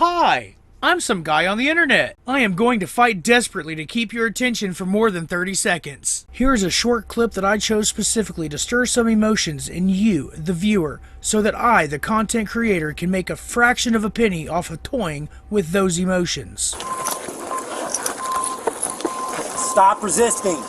Hi, I'm some guy on the internet. I am going to fight desperately to keep your attention for more than 30 seconds. Here is a short clip that I chose specifically to stir some emotions in you, the viewer, so that I, the content creator, can make a fraction of a penny off of toying with those emotions. Stop resisting.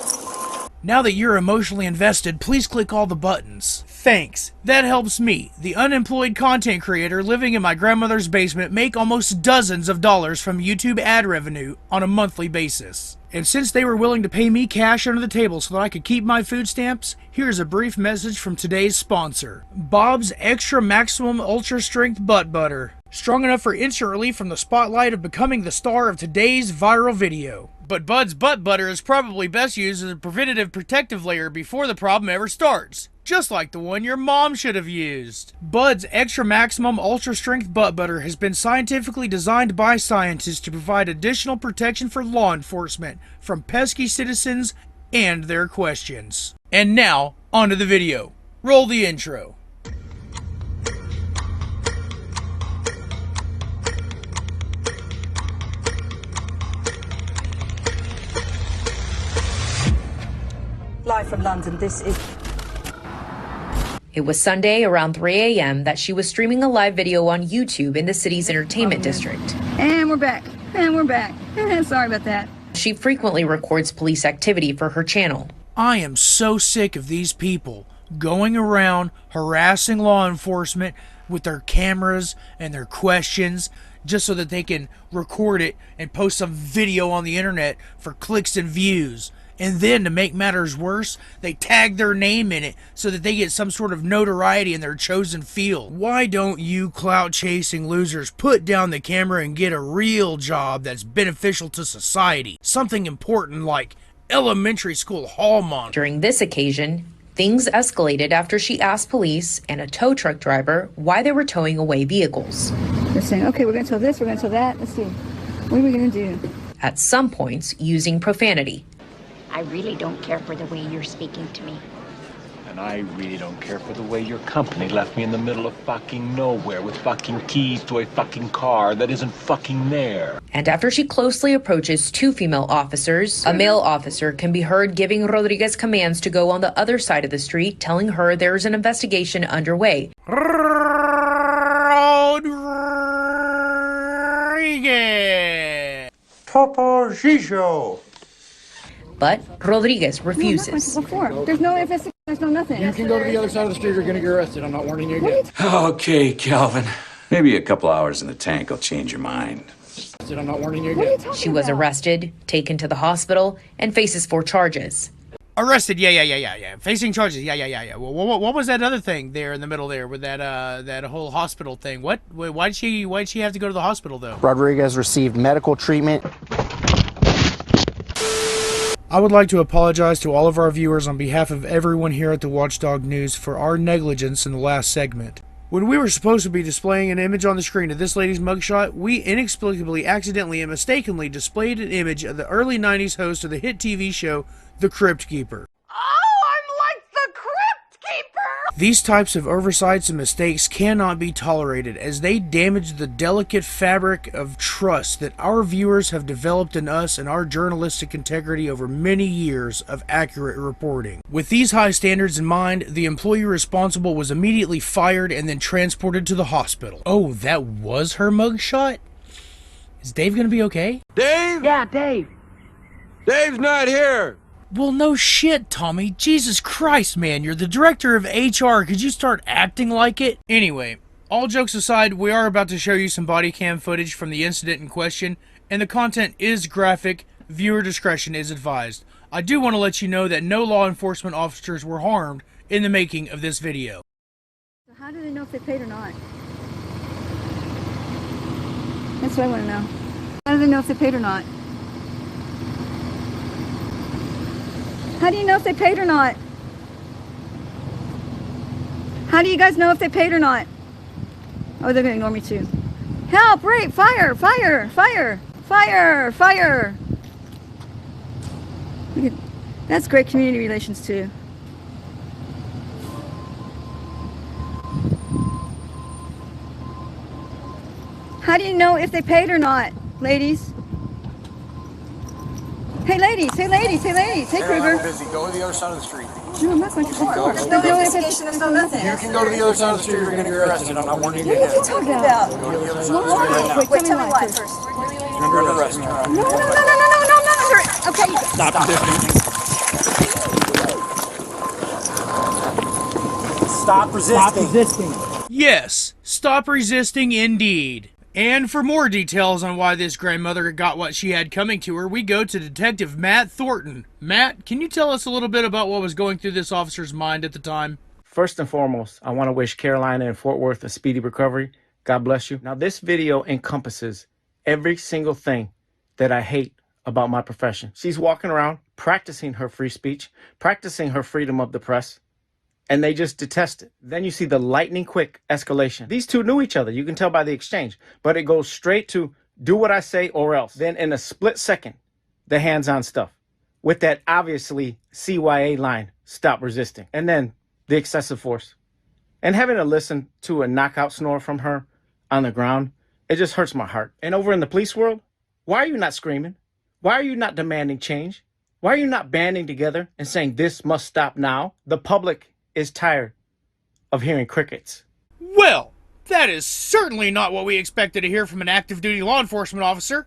Now that you're emotionally invested, please click all the buttons. Thanks. That helps me, the unemployed content creator living in my grandmother's basement, make almost dozens of dollars from YouTube ad revenue on a monthly basis. And since they were willing to pay me cash under the table so that I could keep my food stamps, here's a brief message from today's sponsor. Bob's Extra Maximum Ultra Strength Butt Butter. Strong enough for instant relief from the spotlight of becoming the star of today's viral video. But Bud's butt butter is probably best used as a preventative protective layer before the problem ever starts. Just like the one your mom should have used. Bud's Extra Maximum Ultra Strength Butt Butter has been scientifically designed by scientists to provide additional protection for law enforcement from pesky citizens and their questions. And now, onto the video. Roll the intro. Live from London, this is... It was Sunday around 3 a.m. that she was streaming a live video on YouTube in the city's entertainment district. And we're back. Sorry about that. She frequently records police activity for her channel. I am so sick of these people going around harassing law enforcement with their cameras and their questions just so that they can record it and post some video on the internet for clicks and views. And then, to make matters worse, they tag their name in it so that they get some sort of notoriety in their chosen field. Why don't you clout-chasing losers put down the camera and get a real job that's beneficial to society? Something important like elementary school hall monitor. During this occasion, things escalated after she asked police and a tow truck driver why they were towing away vehicles. They're saying, okay, we're going to tow this, we're going to tow that. Let's see. What are we going to do? At some points, using profanity. I really don't care for the way you're speaking to me. And I really don't care for the way your company left me in the middle of fucking nowhere with fucking keys to a fucking car that isn't fucking there. And after she closely approaches two female officers, a male officer can be heard giving Rodriguez commands to go on the other side of the street, telling her there's an investigation underway. Rodriguez! Topo Gijo! But Rodriguez refuses. There's no investigation, there's no nothing. You can go to the other side of the street, you're gonna get arrested. I'm not warning you again. Okay, Calvin. Maybe a couple hours in the tank will change your mind. I'm not warning you again. She was arrested, taken to the hospital, and faces 4 charges. Arrested, yeah. Facing charges, yeah. What was that other thing there in the middle there with that whole hospital thing? Why'd she have to go to the hospital though? Rodriguez received medical treatment. I would like to apologize to all of our viewers on behalf of everyone here at the Watchdog News for our negligence in the last segment. When we were supposed to be displaying an image on the screen of this lady's mugshot, we inexplicably, accidentally, and mistakenly displayed an image of the early 90s host of the hit TV show, The Cryptkeeper. These types of oversights and mistakes cannot be tolerated as they damage the delicate fabric of trust that our viewers have developed in us and our journalistic integrity over many years of accurate reporting. With these high standards in mind, the employee responsible was immediately fired and then transported to the hospital. Oh, that was her mugshot? Is Dave gonna be okay? Dave? Yeah, Dave. Dave's not here! Well, no shit, Tommy. Jesus Christ, man. You're the director of HR. Could you start acting like it? Anyway, all jokes aside, we are about to show you some body cam footage from the incident in question, and the content is graphic. Viewer discretion is advised. I do want to let you know that no law enforcement officers were harmed in the making of this video. So how do they know if they paid or not? That's what I want to know. How do they know if they paid or not? How do you know if they paid or not? How do you guys know if they paid or not? Oh, they're gonna ignore me too. Help! Right! Fire! Fire! Fire! Fire! Fire! Look at, that's great community relations too. How How do you know if they paid or not, ladies? Hey, ladies. Hey, ladies. Hey, ladies. Hey, Kruger. I'm busy. Go to the other side of the street. No, I'm not going to. There's no investigation, there's no nothing. You can go to the other side of the street. You're going to get arrested. I'm not warning you What are again. you talking about? Go to the other side of the street right now. Wait, tell me why first. first. You're under arrest. No, I'm not under it. Okay. Stop resisting. Stop resisting. Yes, stop resisting indeed. And for more details on why this grandmother got what she had coming to her, we go to Detective Matt Thornton. Matt, can you tell us a little bit about what was going through this officer's mind at the time? First and foremost, I want to wish Carolina and Fort Worth a speedy recovery. God bless you. Now, this video encompasses every single thing that I hate about my profession. She's walking around practicing her free speech, practicing her freedom of the press, and they just detest it. Then you see the lightning quick escalation. These two knew each other. You can tell by the exchange, but it goes straight to do what I say or else. Then in a split second, the hands-on stuff with that obviously CYA line, stop resisting. And then the excessive force. And having to listen to a knockout snore from her on the ground, it just hurts my heart. And over in the police world, why are you not screaming? Why are you not demanding change? Why are you not banding together and saying this must stop now? The public is tired of hearing crickets. Well, that is certainly not what we expected to hear from an active duty law enforcement officer.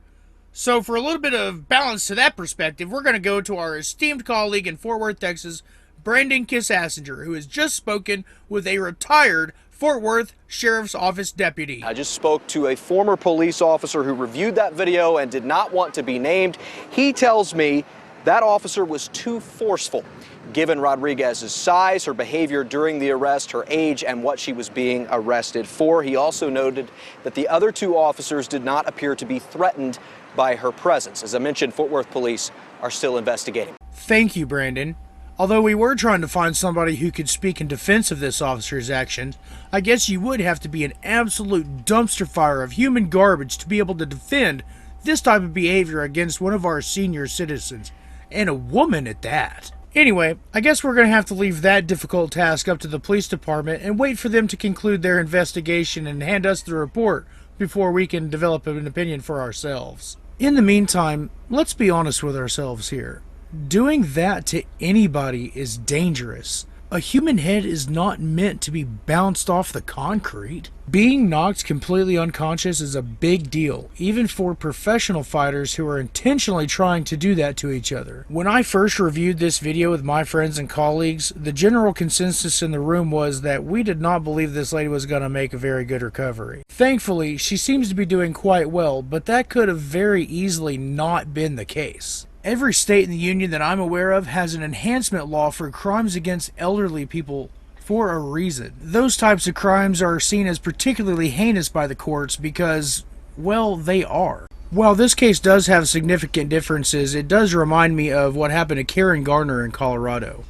So for a little bit of balance to that perspective, we're going to go to our esteemed colleague in Fort Worth, Texas, Brandon Kissassinger, who has just spoken with a retired Fort Worth Sheriff's Office deputy. I just spoke to a former police officer who reviewed that video and did not want to be named. He tells me that officer was too forceful, given Rodriguez's size, her behavior during the arrest, her age, and what she was being arrested for. He also noted that the other two officers did not appear to be threatened by her presence. As I mentioned, Fort Worth police are still investigating. Thank you, Brandon. Although we were trying to find somebody who could speak in defense of this officer's actions, I guess you would have to be an absolute dumpster fire of human garbage to be able to defend this type of behavior against one of our senior citizens, and a woman at that. Anyway, I guess we're going to have to leave that difficult task up to the police department and wait for them to conclude their investigation and hand us the report before we can develop an opinion for ourselves. In the meantime, let's be honest with ourselves here. Doing that to anybody is dangerous. A human head is not meant to be bounced off the concrete. Being knocked completely unconscious is a big deal, even for professional fighters who are intentionally trying to do that to each other. When I first reviewed this video with my friends and colleagues, the general consensus in the room was that we did not believe this lady was going to make a very good recovery. Thankfully, she seems to be doing quite well, but that could have very easily not been the case. Every state in the union that I'm aware of has an enhancement law for crimes against elderly people for a reason. Those types of crimes are seen as particularly heinous by the courts because, well, they are. While this case does have significant differences, it does remind me of what happened to Karen Garner in Colorado.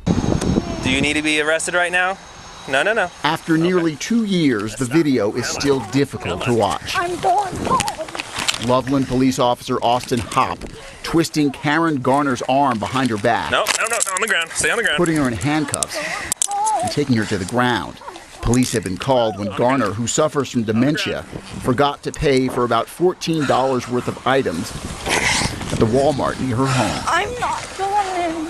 Do you need to be arrested right now? No. After nearly 2 years, the video is still difficult to watch. I'm going home. Loveland police officer Austin Hopp twisting Karen Garner's arm behind her back. No, on the ground. Stay on the ground. Putting her in handcuffs and taking her to the ground. Police have been called when Garner, who suffers from dementia, forgot to pay for about $14 worth of items at the Walmart near her home. I'm not going in.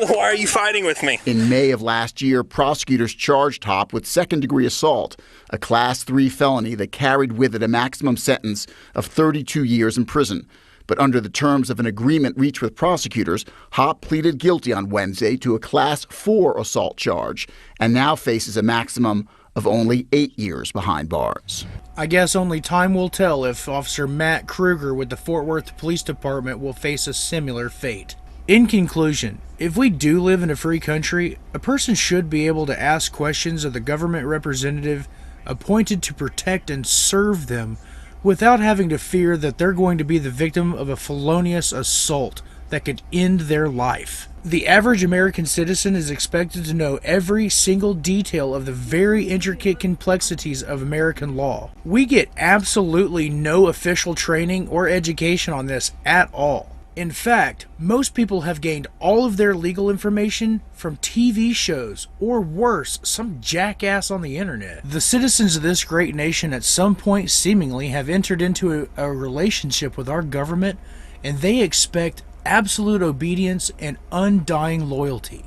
Why are you fighting with me? In May of last year, prosecutors charged Hopp with second-degree assault, a Class 3 felony that carried with it a maximum sentence of 32 years in prison. But under the terms of an agreement reached with prosecutors, Hopp pleaded guilty on Wednesday to a Class 4 assault charge and now faces a maximum of only 8 years behind bars. I guess only time will tell if Officer Matt Kruger with the Fort Worth Police Department will face a similar fate. In conclusion, if we do live in a free country, a person should be able to ask questions of the government representative appointed to protect and serve them without having to fear that they're going to be the victim of a felonious assault that could end their life. The average American citizen is expected to know every single detail of the very intricate complexities of American law. We get absolutely no official training or education on this at all. In fact, most people have gained all of their legal information from TV shows, or worse, some jackass on the internet. The citizens of this great nation at some point seemingly have entered into a relationship with our government, and they expect absolute obedience and undying loyalty.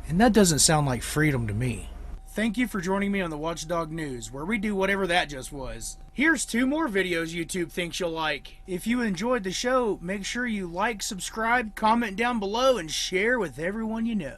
And that doesn't sound like freedom to me. Thank you for joining me on the Watchdog News, where we do whatever that just was. Here's 2 more videos YouTube thinks you'll like. If you enjoyed the show, make sure you like, subscribe, comment down below, and share with everyone you know.